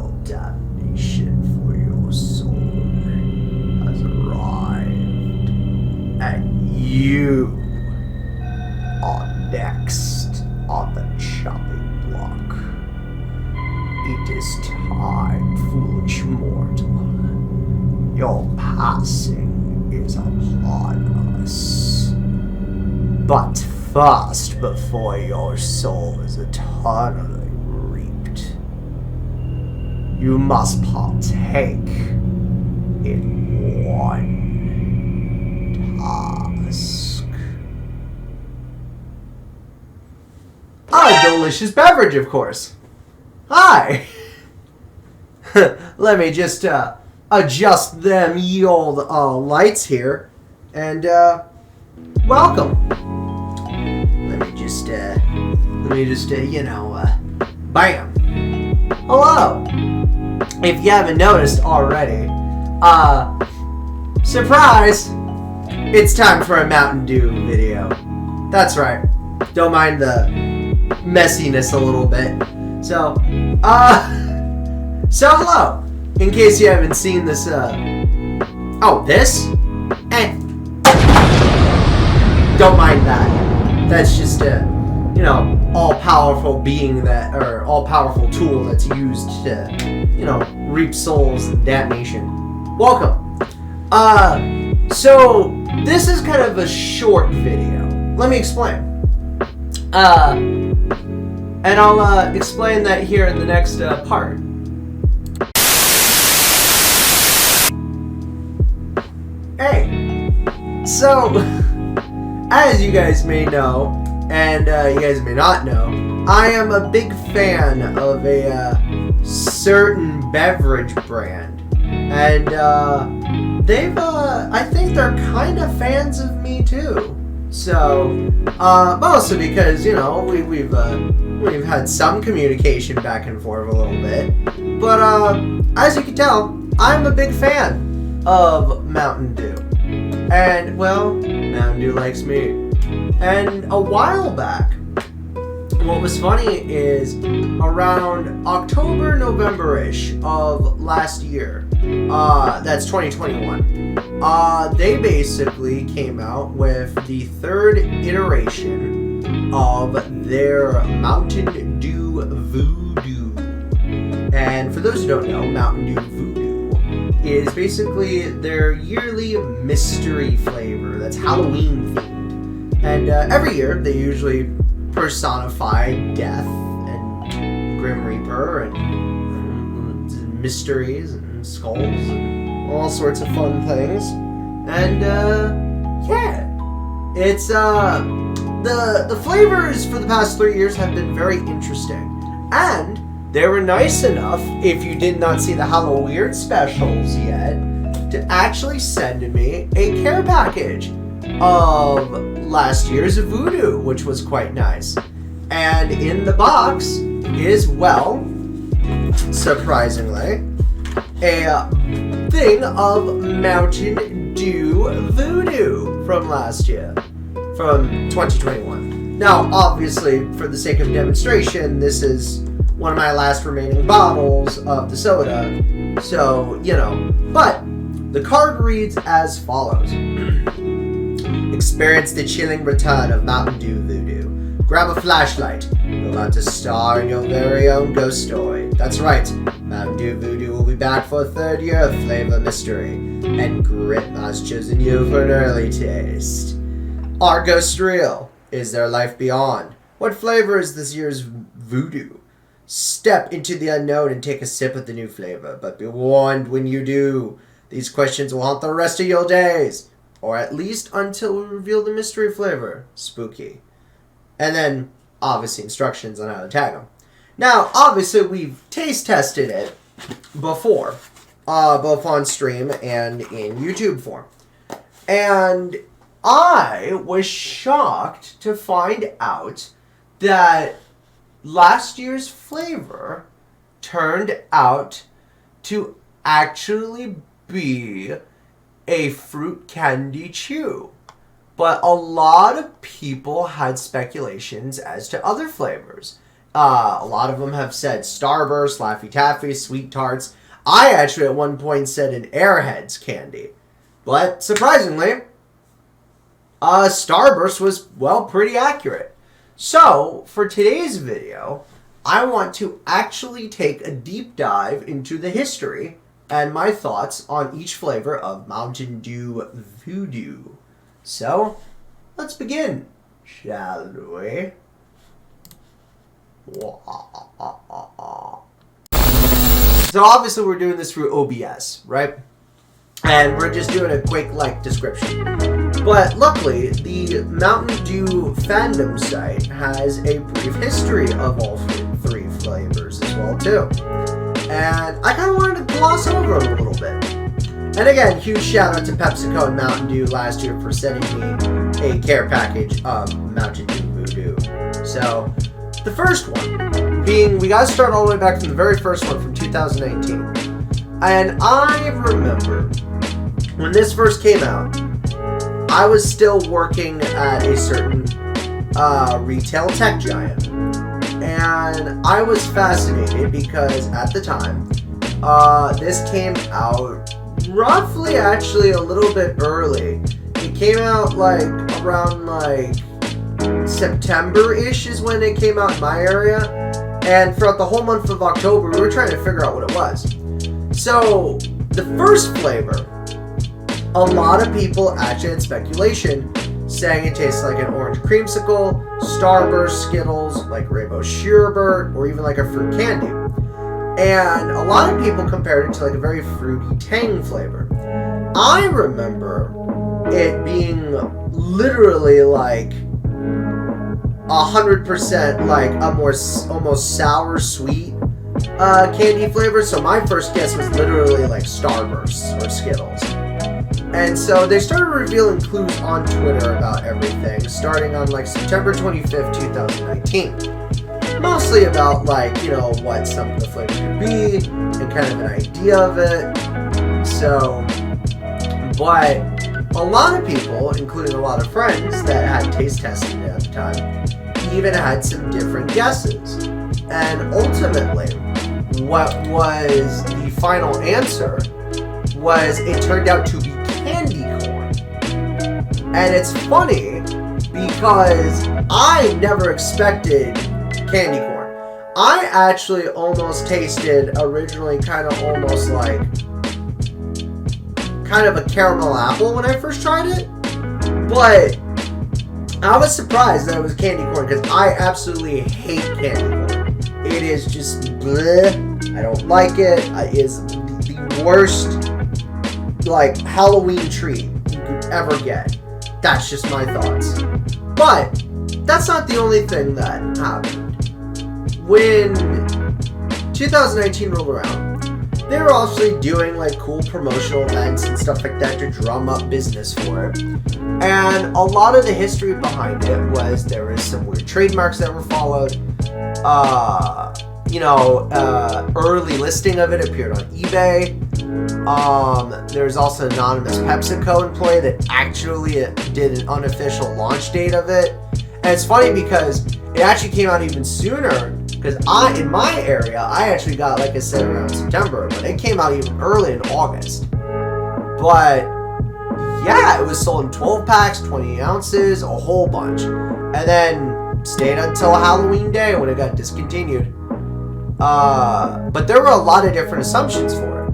final damnation for your soul has arrived, and you are next on the chopping block. It is time, foolish mortal. Your passing is upon us. But first, before your soul is eternally reaped, you must partake in one task. A delicious beverage, of course. Hi! Let me just adjust them ye old lights here, and welcome. Let me just bam. Hello. If you haven't noticed already, surprise! It's time for a Mountain Dew video. That's right. Don't mind the messiness a little bit. So hello. In case you haven't seen this, this? Don't mind that. That's just a, all-powerful being or all-powerful tool that's used to, reap souls and damnation. Welcome. So this is kind of a short video. Let me explain. And I'll explain that here in the next part. Hey, so as you guys may know, and you guys may not know, I am a big fan of a certain beverage brand, and I think they're kind of fans of me too. So, mostly because, we've had some communication back and forth a little bit. But, as you can tell, I'm a big fan of Mountain Dew. And, well, Mountain Dew likes me. And a while back, what was funny is around October, November-ish of last year, that's 2021, they basically came out with the third iteration of their Mountain Dew VooDew. And for those who don't know, Mountain Dew VooDew is basically their yearly mystery flavor that's Halloween themed. And every year they usually personify death and Grim Reaper and mysteries and skulls and all sorts of fun things. And it's the flavors for the past 3 years have been very interesting, and they were nice enough, if you did not see the Halloween specials yet, to actually send me a care package of last year's VooDew, which was quite nice. And in the box is, well, surprisingly, a thing of Mountain Dew VooDew from last year, from 2021. Now, obviously, for the sake of demonstration, this is one of my last remaining bottles of the soda, so, but the card reads as follows. Experience the chilling return of Mountain Dew VooDew. Grab a flashlight. You'll have to star in your very own ghost story. That's right. Mountain Dew VooDew will be back for a third year of flavor mystery, and Grit has chosen you for an early taste. Are ghosts real? Is there life beyond? What flavor is this year's VooDew? Step into the unknown and take a sip of the new flavor, but be warned when you do. These questions will haunt the rest of your days. Or at least until we reveal the mystery flavor. Spooky. And then, obviously, instructions on how to tag them. Now, obviously, we've taste tested it before. Both on stream and in YouTube form. And I was shocked to find out that last year's flavor turned out to actually be a fruit candy chew. But a lot of people had speculations as to other flavors. A lot of them have said Starburst, Laffy Taffy, Sweet Tarts. I actually at one point said an Airheads candy. But surprisingly, Starburst was, well, pretty accurate. So, for today's video, I want to actually take a deep dive into the history and my thoughts on each flavor of Mountain Dew VooDew. So, let's begin, shall we? So obviously we're doing this through OBS, right? And we're just doing a quick, description. But luckily, the Mountain Dew fandom site has a brief history of all three flavors as well, too. And I kind of wanted to gloss over it a little bit. And again, huge shout out to Pepsico and Mountain Dew last year for sending me a care package of Mountain Dew VooDew. So, the first one being, we got to start all the way back from the very first one from 2019. And I remember when this first came out, I was still working at a certain retail tech giant. And I was fascinated because at the time, this came out roughly actually a little bit early. It came out around September-ish is when it came out in my area. And throughout the whole month of October, we were trying to figure out what it was. So, the first flavor, a lot of people actually had speculation saying it tastes like an orange creamsicle, Starburst, Skittles, like Rainbow Sherbet, or even like a fruit candy. And a lot of people compared it to a very fruity tang flavor. I remember it being literally 100% a more almost sour sweet candy flavor. So my first guess was literally Starburst or Skittles. And so they started revealing clues on Twitter about everything, starting on September 25th, 2019. Mostly about what some of the flavors could be and kind of an idea of it. So, but a lot of people, including a lot of friends that had taste tested it at the time, even had some different guesses. And ultimately, what was the final answer was it turned out to be candy corn. And it's funny because I never expected candy corn. I actually almost tasted originally kind of a caramel apple when I first tried it. But I was surprised that it was candy corn because I absolutely hate candy corn. It is just bleh. I don't like it. It is the worst Halloween treat you could ever get. That's just my thoughts. But that's not the only thing that happened. When 2019 rolled around, they were actually doing cool promotional events and stuff like that to drum up business for it. And a lot of the history behind it was there was some weird trademarks that were followed. Early listing of it appeared on eBay. There's also an anonymous Pepsico employee that actually did an unofficial launch date of it. And it's funny because it actually came out even sooner. Because in my area, I actually got, like I said, around September. But it came out even early in August. But, yeah, it was sold in 12 packs, 20 ounces, a whole bunch. And then stayed until Halloween Day when it got discontinued. But there were a lot of different assumptions for it.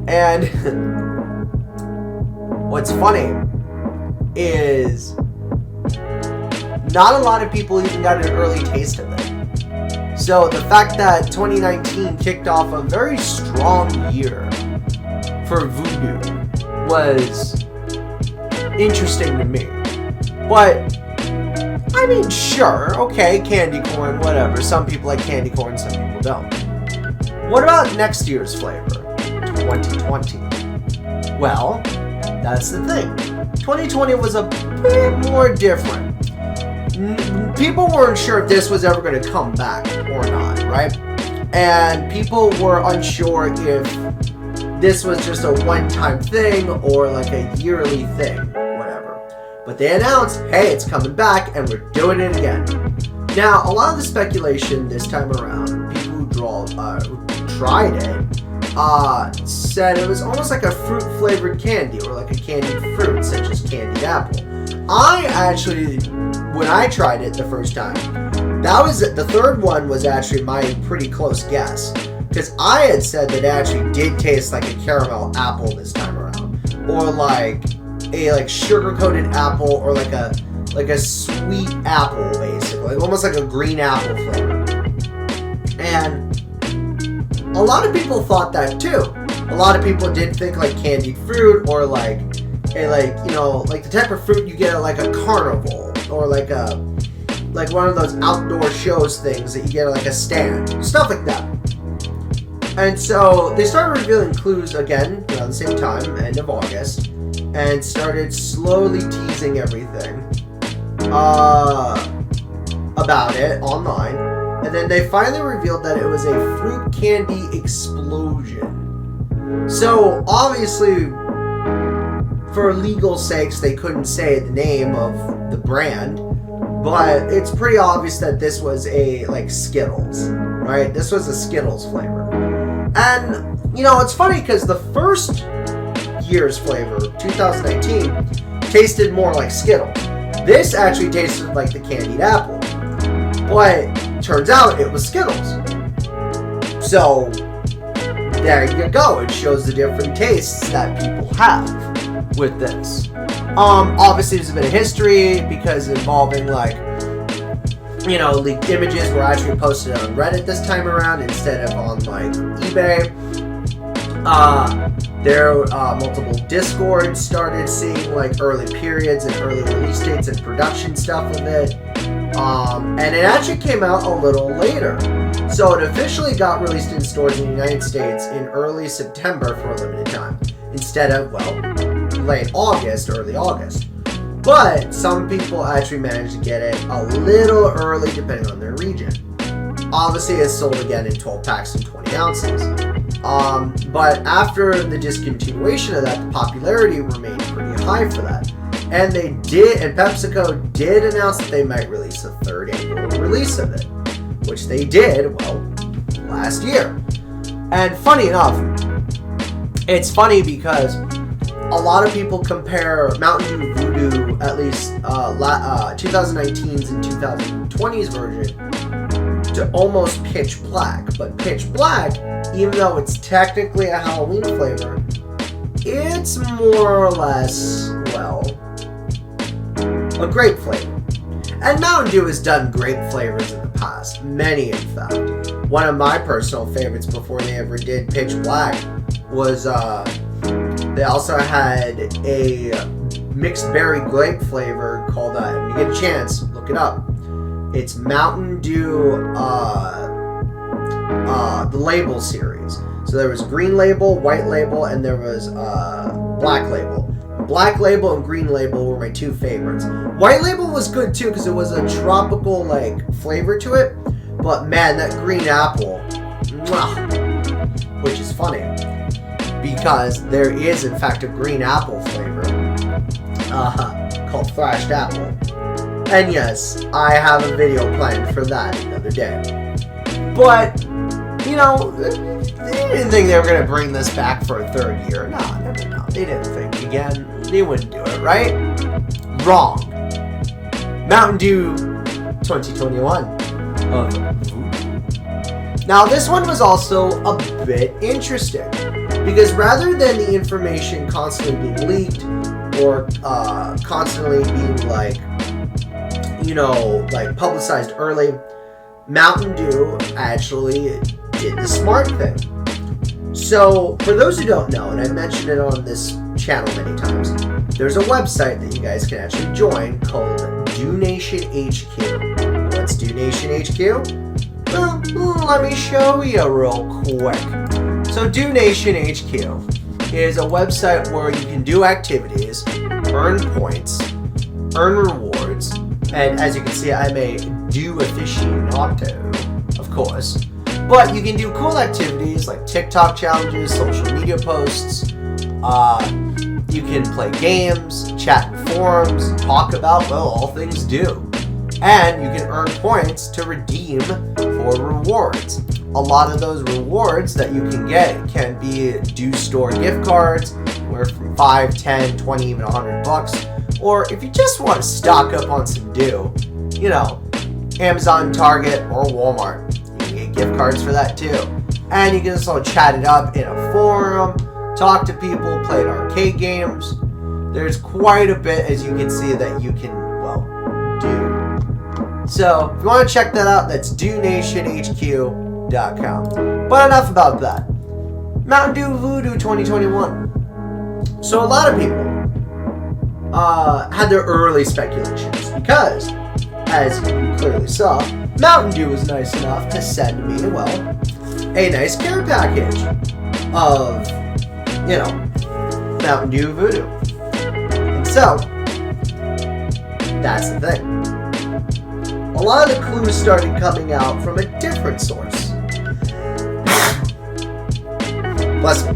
And what's funny is not a lot of people even got an early taste of it. So the fact that 2019 kicked off a very strong year for VooDew was interesting to me. But I mean, sure, okay, candy corn, whatever. Some people like candy corn, some people don't. What about next year's flavor, 2020? Well, that's the thing. 2020 was a bit more different. People weren't sure if this was ever going to come back or not, right? And people were unsure if this was just a one-time thing or a yearly thing, whatever. But they announced, hey, it's coming back and we're doing it again. Now, a lot of the speculation this time around, people who tried it, said it was almost like a fruit-flavored candy, or like a candied fruit, such as candied apple. I actually, when I tried it the first time, the third one was actually my pretty close guess, because I had said that it actually did taste like a caramel apple this time around, or like a sugar-coated apple, or like a sweet apple, basically, almost like a green apple flavor. And a lot of people thought that too. A lot of people did think like candied fruit, or like the type of fruit you get at like a carnival, or like one of those outdoor shows things that you get at like a stand, stuff like that. And so they started revealing clues again around the same time, end of August, and started slowly teasing everything about it online. And then they finally revealed that it was a fruit candy explosion. So obviously, for legal sakes, they couldn't say the name of the brand, but it's pretty obvious that this was Skittles, right? This was a Skittles flavor. And, it's funny because the first year's flavor, 2019, tasted more like Skittles. This actually tasted like the candied apple. But turns out it was Skittles. So, there you go. It shows the different tastes that people have with this. Obviously there's a bit of history, because involving leaked images were actually posted on Reddit this time around instead of on eBay. There multiple Discords started seeing early periods and early release dates and production stuff of it. And it actually came out a little later. So it officially got released in stores in the United States in early September for a limited time, instead of, late August, early August. But some people actually managed to get it a little early depending on their region. Obviously it's sold again in 12 packs and 20 ounces. But after the discontinuation of that, the popularity remained pretty high for that. And PepsiCo did announce that they might release a third annual release of it, which they did, last year. And funny enough, it's funny because a lot of people compare Mountain Dew VooDew, at least 2019's and 2020's version, to almost Pitch Black. But Pitch Black, even though it's technically a Halloween flavor, it's more or less, a grape flavor. And Mountain Dew has done grape flavors in the past. Many, in fact. One of my personal favorites before they ever did Pitch Black was, they also had a mixed berry grape flavor called, when you get a chance, look it up. It's Mountain Dew, the Label series. So there was Green Label, White Label, and there was Black Label. Black Label and Green Label were my two favorites. White Label was good too because it was a tropical flavor to it. But man, that green apple, which is funny because there is in fact a green apple flavor called Thrashed Apple. And yes, I have a video planned for that another day. But they didn't think they were going to bring this back for a third year. No. They didn't think again. They wouldn't do it, right? Wrong. Mountain Dew 2021 of VooDew. Now, this one was also a bit interesting because rather than the information constantly being leaked or constantly being publicized early, Mountain Dew actually did the smart thing. So, for those who don't know, and I've mentioned it on this channel many times, there's a website that you guys can actually join called Dew Nation HQ. What's Dew Nation HQ? Well, let me show you real quick. So, Dew Nation HQ is a website where you can do activities, earn points, earn rewards, and as you can see, I'm a Dew aficionado, of course. But you can do cool activities like TikTok challenges, social media posts. You can play games, chat in forums, talk about, all things Dew. And you can earn points to redeem for rewards. A lot of those rewards that you can get can be Dew store gift cards, where from 5, 10, 20, even $100. Or if you just want to stock up on some Dew, you know, Amazon, Target, or Walmart. You can get gift cards for that too. And you can also chat it up in a forum, talk to people, play arcade games. There's quite a bit, as you can see, that you can, well, do. So, if you want to check that out, that's DewNationHQ.com. But enough about that. Mountain Dew VooDew 2021. So a lot of people had their early speculations because, as you clearly saw, Mountain Dew was nice enough to send me, well, a nice care package of, you know, Mountain Dew VooDew. And so, that's the thing. A lot of the clues started coming out from a different source. Bless me.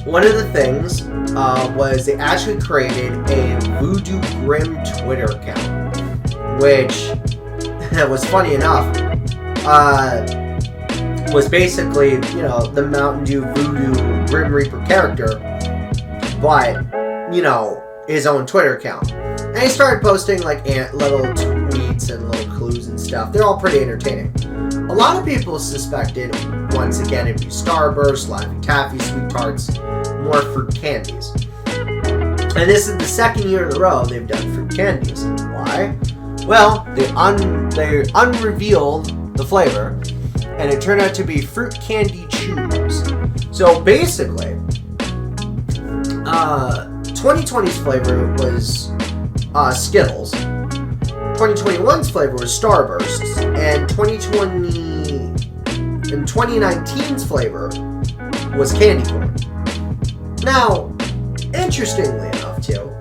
One of the things was they actually created a VooDew Grim Twitter account, which was funny enough, was basically, you know, the Mountain Dew VooDew Grim Reaper character, but, you know, his own Twitter account. And he started posting like little tweets and little clues and stuff. They're all pretty entertaining. A lot of people suspected, once again, it'd be Starburst, Laffy Taffy, Sweet Tarts, more fruit candies. And this is the second year in a row they've done fruit candies. Why? Well, they unrevealed the flavor, and it turned out to be fruit candy chews. So basically, 2020's flavor was Skittles. 2021's flavor was Starbursts, and 2019's flavor was candy corn. Now, interestingly enough, too,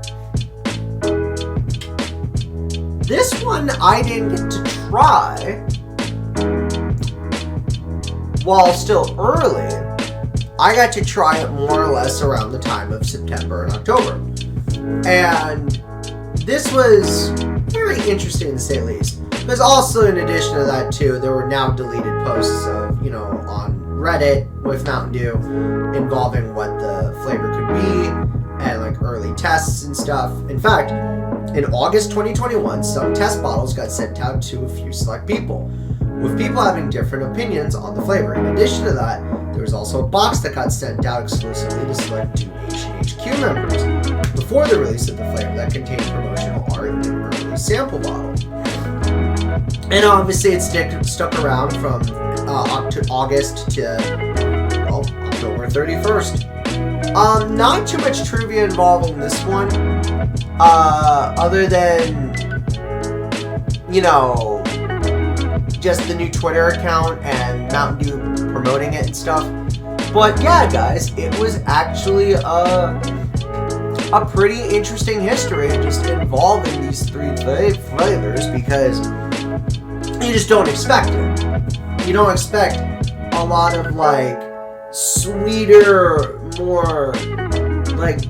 this one I didn't get to try while still early. I got to try it more or less around the time of September and October. And this was very interesting to say the least. Because also, in addition to that, too, there were now deleted posts of, you know, on Reddit with Mountain Dew involving what the flavor could be and, like, early tests and stuff. In fact, in August 2021, some test bottles got sent out to a few select people, with people having different opinions on the flavor. In addition to that, there was also a box that got sent out exclusively to select Dew Nation HQ members before the release of the flavor that contained promotional art in an early sample bottle. And obviously it stuck around from August to, well, October 31st. Not too much trivia involving this one, other than, you know, just the new Twitter account and Mountain Dew promoting it and stuff. But yeah, guys, it was actually a pretty interesting history just involving these three flavors, because you just don't expect it. You don't expect a lot of like sweeter, more like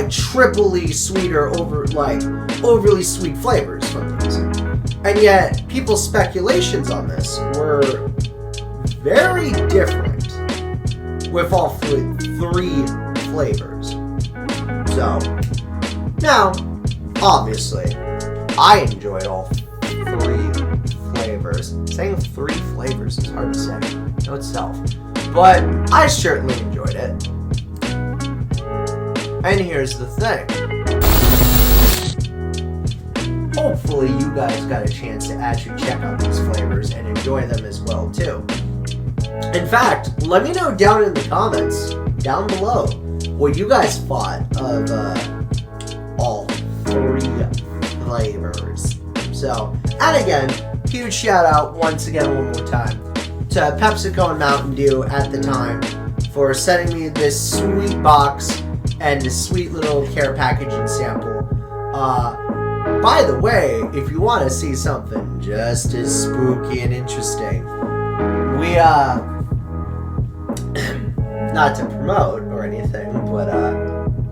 triply sweeter, overly sweet flavors from these. And yet, people's speculations on this were very different with all three flavors. So, now, obviously, I enjoyed all three flavors. Saying three flavors is hard to say in itself, but I certainly enjoyed it. And here's the thing. Hopefully you guys got a chance to actually check out these flavors and enjoy them as well too. In fact, let me know down in the comments, down below, what you guys thought of all three flavors. So, and again, huge shout out once again one more time to Pepsico and Mountain Dew at the time for sending me this sweet box and this sweet little care package and sample. By the way, if you want to see something just as spooky and interesting, we, not to promote or anything, but,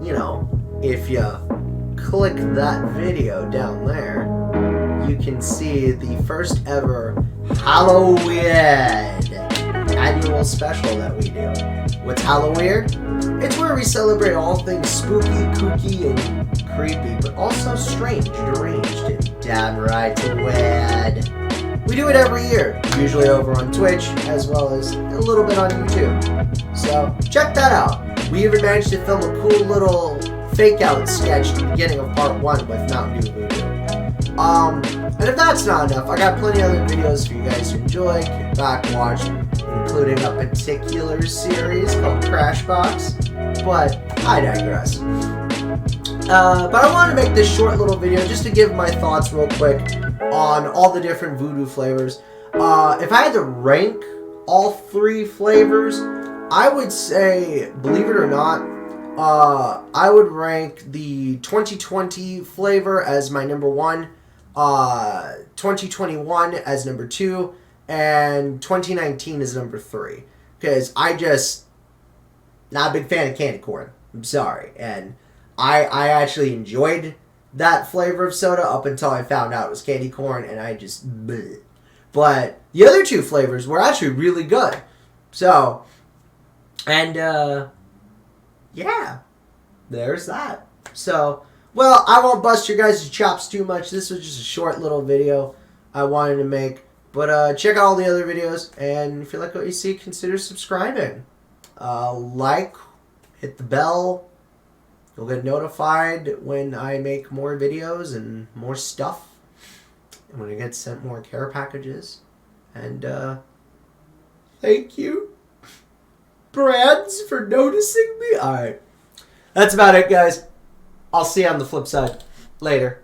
you know, if you click that video down there, you can see the first ever Halloween annual special that we do. What's Halloween? It's where we celebrate all things spooky, kooky, and creepy, but also strange, deranged, and downright weird. We do it every year, usually over on Twitch, as well as a little bit on YouTube. So, check that out. We even managed to film a cool little fake-out sketch at the beginning of part 1 with Mountain Dew VooDew. And if that's not enough, I got plenty of other videos for you guys to enjoy, kick back, watch, including a particular series called Crashbox, but I digress. But I want to make this short little video just to give my thoughts real quick on all the different VooDew flavors. If I had to rank all 3 flavors, I would say, believe it or not, I would rank the 2020 flavor as my number 1, 2021 as number 2, and 2019 is number 3. Because not a big fan of candy corn. I'm sorry. And I actually enjoyed that flavor of soda up until I found out it was candy corn, and I just bleh. But the other 2 flavors were actually really good. So, and yeah, there's that. So, well, I won't bust your guys' chops too much. This was just a short little video I wanted to make. But check out all the other videos, and if you like what you see, consider subscribing. Like, hit the bell. You'll get notified when I make more videos and more stuff. And when I get sent more care packages. And thank you, Brads, for noticing me. Alright. That's about it, guys. I'll see you on the flip side. Later.